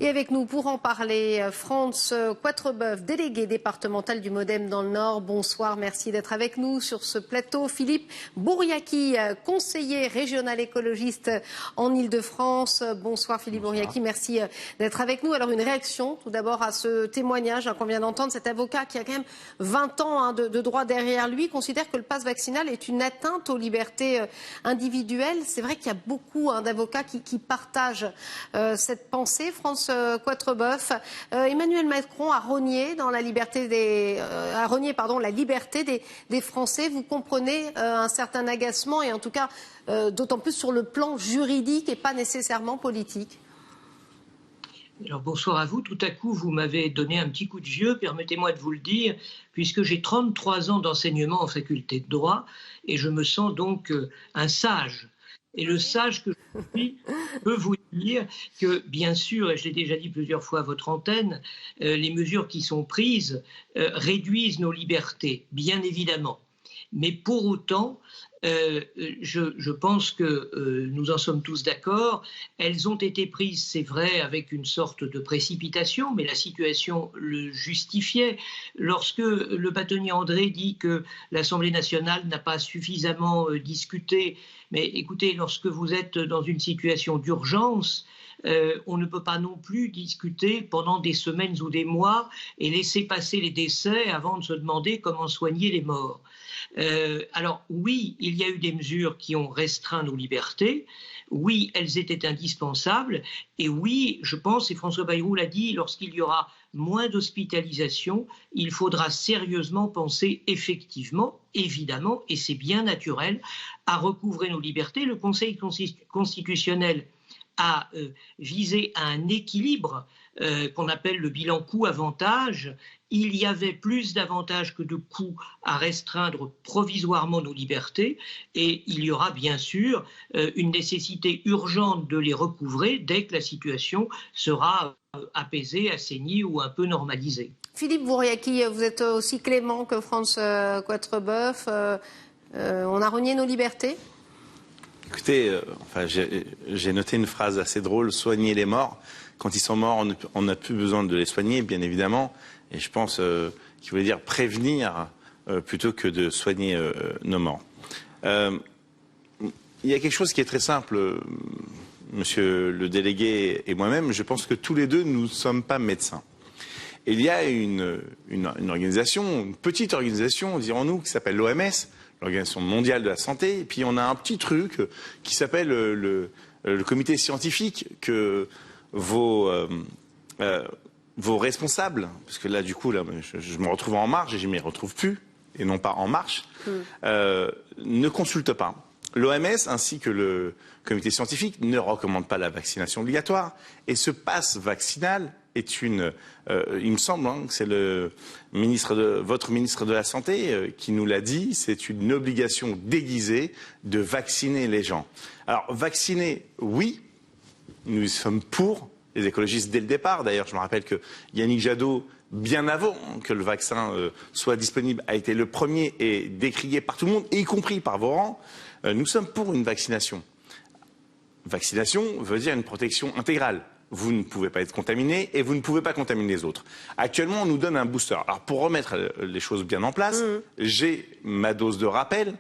Et avec nous pour en parler, France Quatrebeuf, délégué départemental du MoDem dans le Nord. Bonsoir, merci d'être avec nous sur ce plateau. Philippe Bouriaki, conseiller régional écologiste en Ile-de-France. Bonsoir Philippe Bouriaki, merci d'être avec nous. Alors une réaction tout d'abord à ce témoignage qu'on vient d'entendre. Cet avocat qui a quand même 20 ans de droit derrière lui considère que le pass vaccinal est une atteinte aux libertés individuelles. C'est vrai qu'il y a beaucoup d'avocats qui partagent cette pensée. France Quatrebeuf, Emmanuel Macron a rogné la liberté des Français. Vous comprenez un certain agacement et en tout cas d'autant plus sur le plan juridique et pas nécessairement politique. Alors bonsoir à vous. Tout à coup, vous m'avez donné un petit coup de vieux, permettez-moi de vous le dire, puisque j'ai 33 ans d'enseignement en faculté de droit et je me sens donc un sage. Et le sage que je suis peut vous dire que, bien sûr, et je l'ai déjà dit plusieurs fois à votre antenne, les mesures qui sont prises réduisent nos libertés, bien évidemment. Mais pour autant, je pense que nous en sommes tous d'accord. Elles ont été prises, c'est vrai, avec une sorte de précipitation, mais la situation le justifiait. Lorsque le bâtonnier André dit que l'Assemblée nationale n'a pas suffisamment discuté, mais écoutez, lorsque vous êtes dans une situation d'urgence, on ne peut pas non plus discuter pendant des semaines ou des mois et laisser passer les décès avant de se demander comment soigner les morts. Alors oui, il y a eu des mesures qui ont restreint nos libertés, oui, elles étaient indispensables, et oui, je pense, et François Bayrou l'a dit, lorsqu'il y aura moins d'hospitalisation, il faudra sérieusement penser effectivement, évidemment, et c'est bien naturel, à recouvrer nos libertés. Le Conseil constitutionnel a visé à un équilibre qu'on appelle le bilan coût-avantage. Il y avait plus d'avantages que de coûts à restreindre provisoirement nos libertés et il y aura bien sûr une nécessité urgente de les recouvrer dès que la situation sera apaisée, assainie ou un peu normalisée. Philippe Bouriaki, vous êtes aussi clément que France Quatrebeuf. On a renié nos libertés ? Écoutez, j'ai noté une phrase assez drôle, soigner les morts. Quand ils sont morts, on n'a plus besoin de les soigner, bien évidemment. Et je pense qu'il voulait dire prévenir plutôt que de soigner nos morts. Il y a quelque chose qui est très simple, monsieur le délégué et moi-même. Je pense que tous les deux, nous ne sommes pas médecins. Et il y a une organisation, une petite organisation, dirons-nous, qui s'appelle l'OMS, l'Organisation mondiale de la santé, et puis on a un petit truc qui s'appelle le comité scientifique que vos responsables, parce que là du coup là, je me retrouve en marge et je ne m'y retrouve plus, et non pas en marche, ne consultent pas. L'OMS ainsi que le comité scientifique ne recommandent pas la vaccination obligatoire, et ce pass vaccinal est il me semble que c'est votre ministre de la Santé qui nous l'a dit, c'est une obligation déguisée de vacciner les gens. Alors, vacciner, oui, nous sommes pour, les écologistes dès le départ. D'ailleurs, je me rappelle que Yannick Jadot, bien avant que le vaccin soit disponible, a été le premier et décrié par tout le monde, y compris par vos rangs. Nous sommes pour une vaccination. Vaccination veut dire une protection intégrale. Vous ne pouvez pas être contaminé et vous ne pouvez pas contaminer les autres. Actuellement, on nous donne un booster. Alors, pour remettre les choses bien en place, j'ai ma dose de rappel,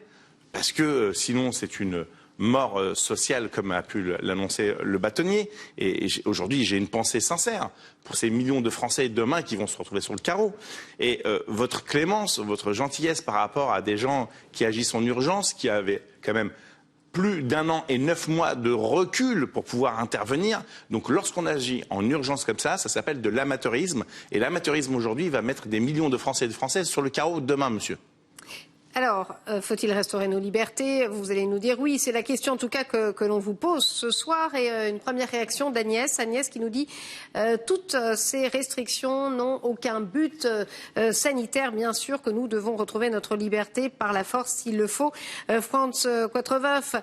parce que sinon, c'est une mort sociale, comme a pu l'annoncer le bâtonnier. Et aujourd'hui, j'ai une pensée sincère pour ces millions de Français demain qui vont se retrouver sur le carreau. Et votre clémence, votre gentillesse par rapport à des gens qui agissent en urgence, qui avaient quand même plus d'1 an et 9 mois de recul pour pouvoir intervenir. Donc lorsqu'on agit en urgence comme ça s'appelle de l'amateurisme. Et l'amateurisme aujourd'hui va mettre des millions de Français et de Françaises sur le carreau demain, monsieur. Alors, faut-il restaurer nos libertés? Vous allez nous dire oui, c'est la question en tout cas que l'on vous pose ce soir. Et une première réaction d'Agnès. Agnès qui nous dit toutes ces restrictions n'ont aucun but sanitaire. Bien sûr que nous devons retrouver notre liberté par la force s'il le faut. France Quatrebeuf,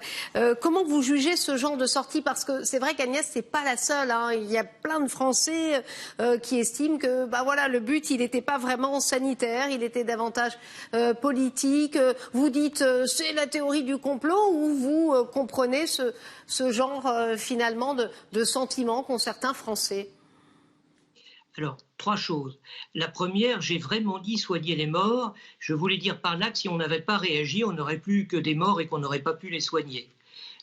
comment vous jugez ce genre de sortie? Parce que c'est vrai qu'Agnès, c'est pas la seule. Il y a plein de Français qui estiment que voilà, le but, il n'était pas vraiment sanitaire, il était davantage politique. Vous dites c'est la théorie du complot ou vous comprenez ce genre finalement de sentiments qu'ont certains Français? Alors, trois choses. La première, j'ai vraiment dit soigner les morts. Je voulais dire par là que si on n'avait pas réagi, on n'aurait plus que des morts et qu'on n'aurait pas pu les soigner.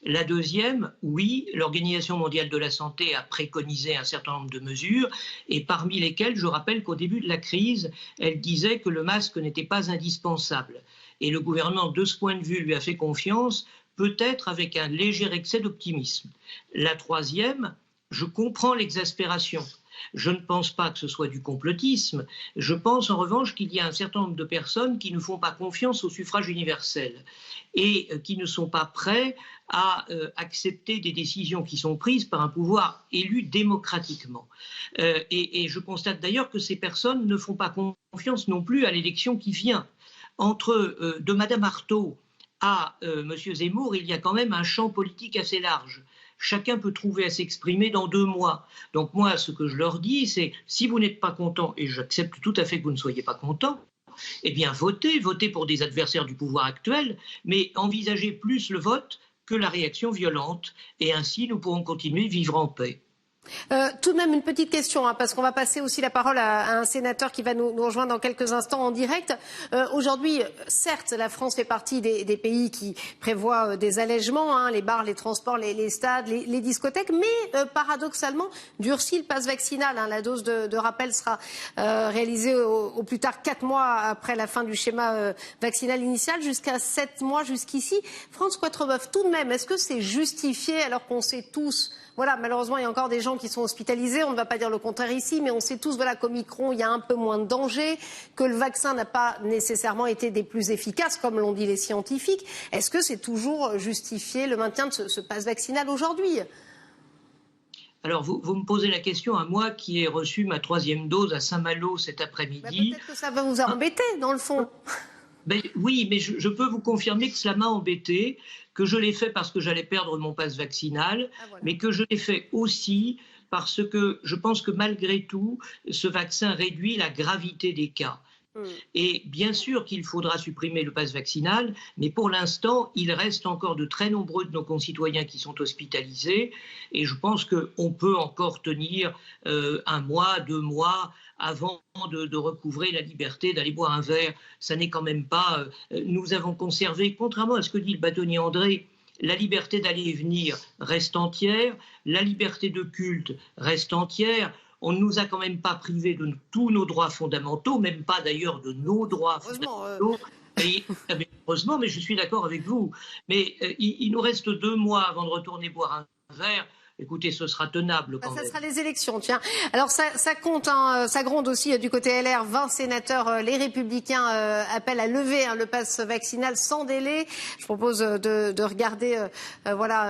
La deuxième, oui, l'Organisation mondiale de la santé a préconisé un certain nombre de mesures, et parmi lesquelles, je rappelle qu'au début de la crise, elle disait que le masque n'était pas indispensable. Et le gouvernement, de ce point de vue, lui a fait confiance, peut-être avec un léger excès d'optimisme. La troisième, je comprends l'exaspération. Je ne pense pas que ce soit du complotisme. Je pense en revanche qu'il y a un certain nombre de personnes qui ne font pas confiance au suffrage universel et qui ne sont pas prêts à accepter des décisions qui sont prises par un pouvoir élu démocratiquement. Et je constate d'ailleurs que ces personnes ne font pas confiance non plus à l'élection qui vient. Entre de Mme Arthaud à M. Zemmour, il y a quand même un champ politique assez large. Chacun peut trouver à s'exprimer dans 2 mois. Donc moi, ce que je leur dis, c'est si vous n'êtes pas content, et j'accepte tout à fait que vous ne soyez pas content, eh bien votez pour des adversaires du pouvoir actuel, mais envisagez plus le vote que la réaction violente, et ainsi nous pourrons continuer à vivre en paix. Tout de même une petite question, parce qu'on va passer aussi la parole à un sénateur qui va nous rejoindre dans quelques instants en direct. Aujourd'hui, certes, la France fait partie des pays qui prévoient des allègements, les bars, les transports, les stades, les discothèques, mais paradoxalement durcit le pass vaccinal. La dose de rappel sera réalisée au plus tard 4 mois après la fin du schéma vaccinal initial, jusqu'à 7 mois jusqu'ici. France Quatrebeuf, tout de même, est-ce que c'est justifié alors qu'on sait tous... Voilà, malheureusement, il y a encore des gens qui sont hospitalisés. On ne va pas dire le contraire ici, mais on sait tous qu'Omicron, il y a un peu moins de danger, que le vaccin n'a pas nécessairement été des plus efficaces, comme l'ont dit les scientifiques. Est-ce que c'est toujours justifié le maintien de ce pass vaccinal aujourd'hui ? Alors, vous me posez la question à moi qui ai reçu ma 3e dose à Saint-Malo cet après-midi. Peut-être que ça va vous embêter, dans le fond. Oui, mais je peux vous confirmer que cela m'a embêté, que je l'ai fait parce que j'allais perdre mon pass vaccinal, voilà. Mais que je l'ai fait aussi parce que je pense que malgré tout, ce vaccin réduit la gravité des cas. Et bien sûr qu'il faudra supprimer le pass vaccinal, mais pour l'instant, il reste encore de très nombreux de nos concitoyens qui sont hospitalisés, et je pense qu'on peut encore tenir 1 mois, 2 mois avant de recouvrer la liberté d'aller boire un verre. Ça n'est quand même pas... nous avons conservé, contrairement à ce que dit le bâtonnier André, la liberté d'aller et venir reste entière, la liberté de culte reste entière. On ne nous a quand même pas privés de tous nos droits fondamentaux, même pas d'ailleurs de nos droits fondamentaux. Heureusement, mais je suis d'accord avec vous. Mais il nous reste 2 mois avant de retourner boire un verre. Écoutez, ce sera tenable quand même. Ça sera les élections, tiens. Alors ça compte, ça gronde aussi du côté LR. 20 sénateurs, les Républicains appellent à lever le pass vaccinal sans délai. Je propose de regarder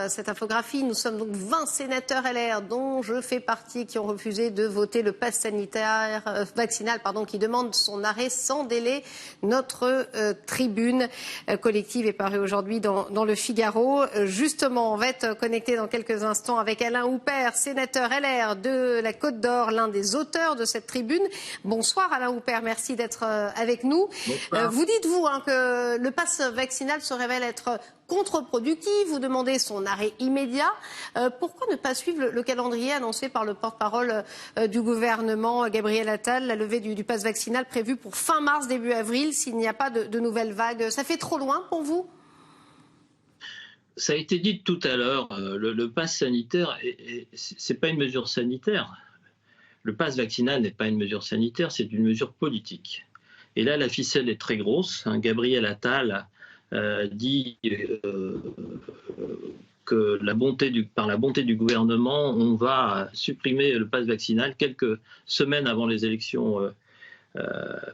cette infographie. Nous sommes donc 20 sénateurs LR, dont je fais partie, qui ont refusé de voter le pass vaccinal, qui demande son arrêt sans délai. Notre tribune collective est parue aujourd'hui dans le Figaro. Justement, on va être connecté dans quelques instants avec Alain Houpert, sénateur LR de la Côte d'Or, l'un des auteurs de cette tribune. Bonsoir Alain Houpert, merci d'être avec nous. Vous dites-vous que le pass vaccinal se révèle être contre-productif, vous demandez son arrêt immédiat. Pourquoi ne pas suivre le calendrier annoncé par le porte-parole du gouvernement, Gabriel Attal, la levée du pass vaccinal prévue pour fin mars, début avril, s'il n'y a pas de nouvelles vagues? Ça fait trop loin pour vous ? Ça a été dit tout à l'heure, le pass sanitaire, ce n'est pas une mesure sanitaire. Le pass vaccinal n'est pas une mesure sanitaire, c'est une mesure politique. Et là, la ficelle est très grosse. Gabriel Attal dit que par la bonté du gouvernement, on va supprimer le pass vaccinal quelques semaines avant les élections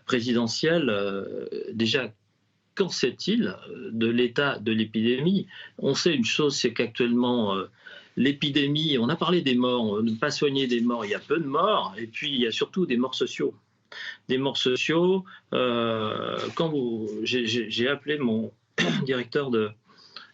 présidentielles. Déjà, qu'en sait-il de l'état de l'épidémie? On sait une chose, c'est qu'actuellement, l'épidémie, on a parlé des morts, ne pas soigner des morts, il y a peu de morts, et puis il y a surtout des morts sociaux. Des morts sociaux, j'ai appelé mon directeur de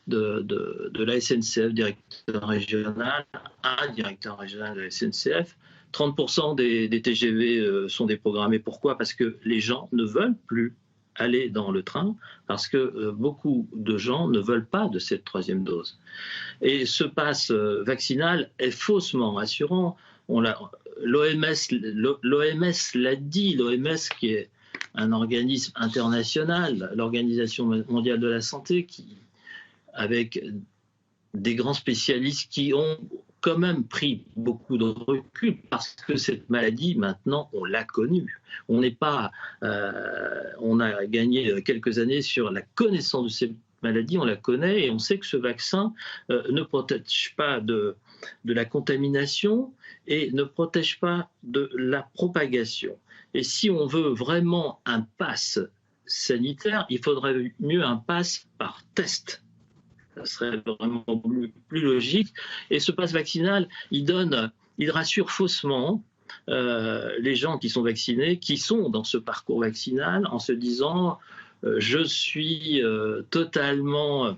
la SNCF, directeur régional, un directeur régional de la SNCF, 30% des TGV sont déprogrammés. Pourquoi? Parce que les gens ne veulent plus aller dans le train, parce que beaucoup de gens ne veulent pas de cette 3e dose. Et ce pass vaccinal est faussement rassurant. l'OMS l'a dit, l'OMS qui est un organisme international, l'Organisation mondiale de la santé, avec des grands spécialistes qui ont quand même pris beaucoup de recul parce que cette maladie, maintenant, on l'a connue. On a gagné quelques années sur la connaissance de cette maladie, on la connaît et on sait que ce vaccin ne protège pas de la contamination et ne protège pas de la propagation. Et si on veut vraiment un pass sanitaire, il faudrait mieux un pass par test. Ça serait vraiment plus logique. Et ce pass vaccinal, il rassure faussement les gens qui sont vaccinés, qui sont dans ce parcours vaccinal, en se disant je suis totalement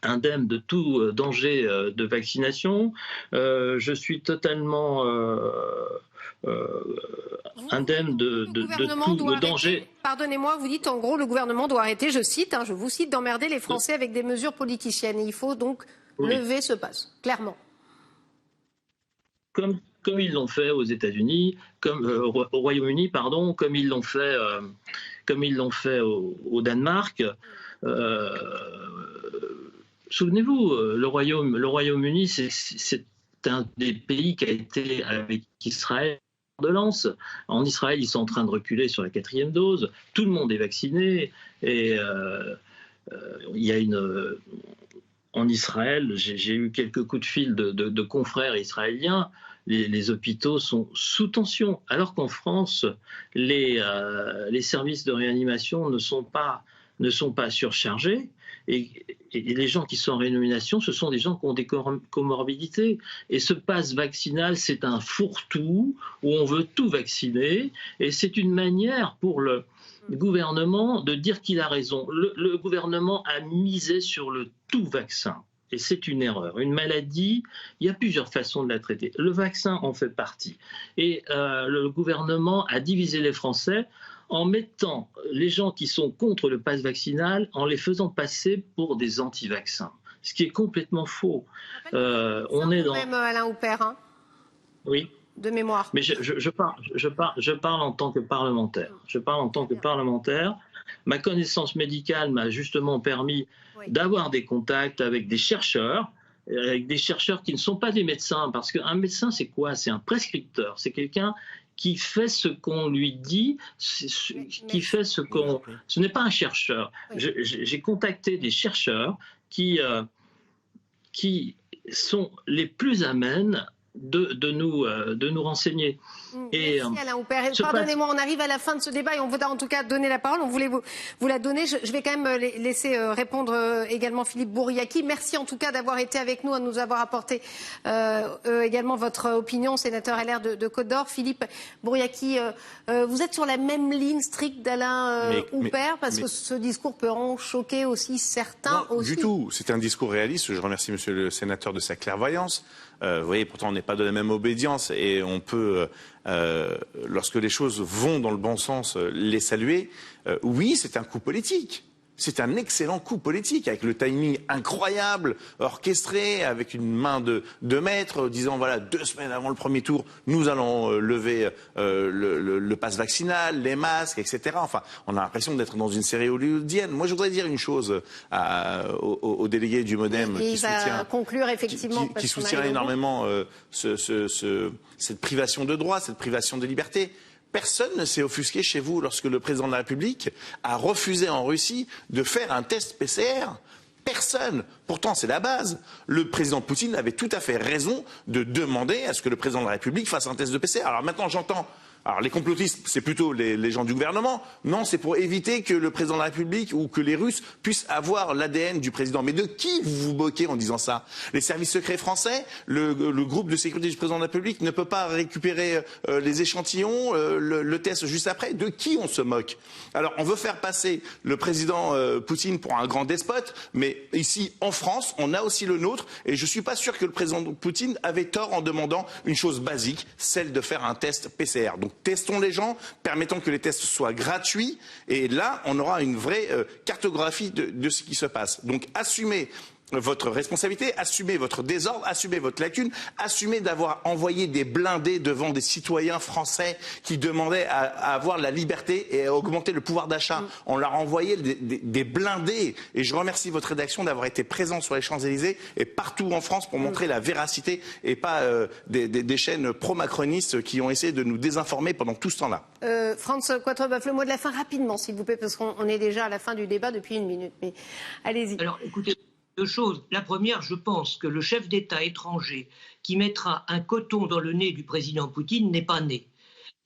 indemne de tout danger de vaccination, je suis totalement indemne de tout danger. Pardonnez-moi, vous dites en gros le gouvernement doit arrêter, je cite, je vous cite, d'emmerder les Français avec des mesures politiciennes. Et il faut donc lever ce pass, clairement. Comme ils l'ont fait aux États-Unis, au Royaume-Uni, pardon, comme ils l'ont fait au Danemark. Souvenez-vous, le Royaume-Uni, c'est un des pays qui a été avec Israël de lance. En Israël, ils sont en train de reculer sur la 4e dose. Tout le monde est vacciné. Et il y a en Israël, j'ai eu quelques coups de fil de confrères israéliens. Les hôpitaux sont sous tension, alors qu'en France, les services de réanimation ne sont pas surchargés. Et les gens qui sont en réanimation, ce sont des gens qui ont des comorbidités. Et ce pass vaccinal, c'est un fourre-tout où on veut tout vacciner. Et c'est une manière pour le gouvernement de dire qu'il a raison. Le gouvernement a misé sur le tout vaccin. Et c'est une erreur. Une maladie, il y a plusieurs façons de la traiter. Le vaccin en fait partie. Et le gouvernement a divisé les Français en mettant les gens qui sont contre le pass vaccinal, en les faisant passer pour des anti-vaccins. Ce qui est complètement faux. On est dans... Même Alain Houpert, Oui. De mémoire. Mais je parle en tant que parlementaire. Je parle en tant que parlementaire. Ma connaissance médicale m'a justement permis d'avoir des contacts avec des chercheurs qui ne sont pas des médecins. Parce qu'un médecin, c'est quoi? C'est un prescripteur. C'est quelqu'un qui fait ce qu'on lui dit, qui fait ce qu'on... Ce n'est pas un chercheur. Oui. J'ai contacté des chercheurs qui sont les plus amènes de nous renseigner. Merci Alain Houpert. Pardonnez-moi, on arrive à la fin de ce débat et on vous a en tout cas donné la parole. On voulait vous la donner. Je vais quand même laisser répondre également Philippe Bouriaki. Merci en tout cas d'avoir été avec nous, à nous avoir apporté également votre opinion, sénateur LR de Côte-d'Or. Philippe Bouriaki, vous êtes sur la même ligne stricte d'Alain Houpert parce que ce discours peut en choquer aussi certains. Non, du tout. C'est un discours réaliste. Je remercie monsieur le sénateur de sa clairvoyance. Vous voyez, pourtant on n'est pas de la même obédience et on peut, lorsque les choses vont dans le bon sens, les saluer. Oui, c'est un coup politique. C'est un excellent coup politique, avec le timing incroyable, orchestré, avec une main de maître, disant voilà, 2 semaines avant le premier tour, nous allons lever le pass vaccinal, les masques, etc. Enfin, on a l'impression d'être dans une série hollywoodienne. Moi, je voudrais dire une chose au délégué du MoDem qui soutient énormément cette privation de droit, cette privation de liberté. Personne ne s'est offusqué chez vous lorsque le président de la République a refusé en Russie de faire un test PCR. Personne. Pourtant, c'est la base. Le président Poutine avait tout à fait raison de demander à ce que le président de la République fasse un test de PCR. Alors maintenant, j'entends... Alors les complotistes, c'est plutôt les gens du gouvernement. Non, c'est pour éviter que le président de la République ou que les Russes puissent avoir l'ADN du président. Mais de qui vous vous moquez en disant ça? Les services secrets français, le groupe de sécurité du président de la République ne peut pas récupérer les échantillons, le test juste après. De qui on se moque? Alors on veut faire passer le président Poutine pour un grand despote, mais ici en France, on a aussi le nôtre. Et je ne suis pas sûr que le président Poutine avait tort en demandant une chose basique, celle de faire un test PCR. Donc testons les gens, permettons que les tests soient gratuits, et là, on aura une vraie cartographie de ce qui se passe. Donc assumez votre responsabilité, assumez votre désordre, assumez votre lacune, assumez d'avoir envoyé des blindés devant des citoyens français qui demandaient à avoir la liberté et à augmenter le pouvoir d'achat. On leur a envoyé des blindés. Et je remercie votre rédaction d'avoir été présent sur les Champs-Élysées et partout en France pour montrer la véracité et pas des chaînes pro-macronistes qui ont essayé de nous désinformer pendant tout ce temps-là. Franz Quatrebeuf, le mot de la fin rapidement, s'il vous plaît, parce qu'on est déjà à la fin du débat depuis 1 minute. Mais allez-y. Alors, écoutez. Deux choses. La première, je pense que le chef d'État étranger qui mettra un coton dans le nez du président Poutine n'est pas né.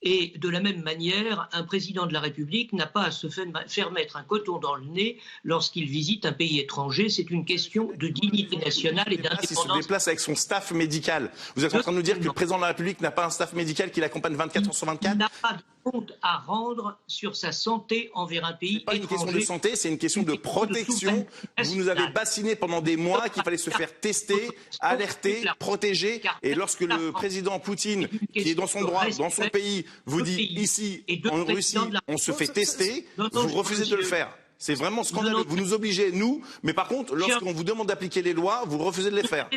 Et de la même manière, un président de la République n'a pas à se faire mettre un coton dans le nez lorsqu'il visite un pays étranger. C'est une question de dignité nationale et d'indépendance. Il se déplace avec son staff médical. Vous êtes en train de nous dire que le président de la République n'a pas un staff médical qui l'accompagne 24 heures sur 24 ? Il n'a pas de compte à rendre sur sa santé envers un pays étranger. Ce n'est pas une question de santé, c'est une question de protection. Vous nous avez bassiné pendant des mois qu'il fallait se faire tester, alerter, protéger. Et lorsque le président Poutine, qui est dans son droit, dans son pays, vous dit ici, en Russie, on se fait tester, vous refusez de le faire. C'est vraiment scandaleux. Vous nous obligez, nous, mais par contre, lorsqu'on vous demande d'appliquer les lois, vous refusez de les faire.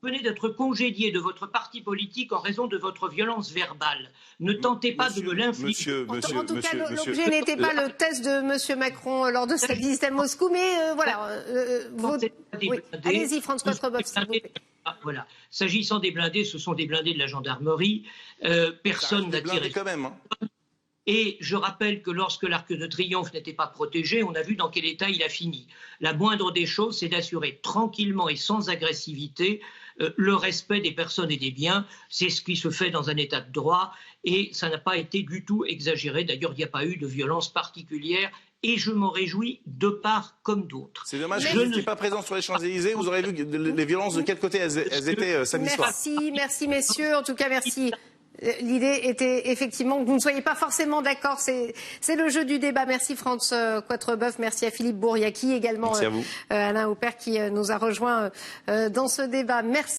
Vous venez d'être congédié de votre parti politique en raison de votre violence verbale. Ne tentez pas de me l'infliger. En tout cas, l'objet n'était pas le test de M. Macron lors de sa visite à Moscou, mais voilà. Oui. Allez-y, Franz Quatrebeuf, s'il vous plaît. Voilà. S'agissant des blindés, ce sont des blindés de la gendarmerie. Personne n'a tiré. Quand même. Et je rappelle que lorsque l'Arc de Triomphe n'était pas protégé, on a vu dans quel état il a fini. La moindre des choses, c'est d'assurer tranquillement et sans agressivité le respect des personnes et des biens. C'est ce qui se fait dans un état de droit et ça n'a pas été du tout exagéré. D'ailleurs, il n'y a pas eu de violence particulière. Et je m'en réjouis de part comme d'autre. C'est dommage que je n'étais pas présent sur les Champs-Élysées. Vous aurez vu les violences de quel côté elles étaient samedi soir. Merci messieurs. En tout cas, merci. L'idée était effectivement que vous ne soyez pas forcément d'accord. C'est le jeu du débat. Merci Franz Quatrebeuf. Merci à Philippe Bourriaki également. Merci à vous. Alain Houpert qui nous a rejoint dans ce débat. Merci.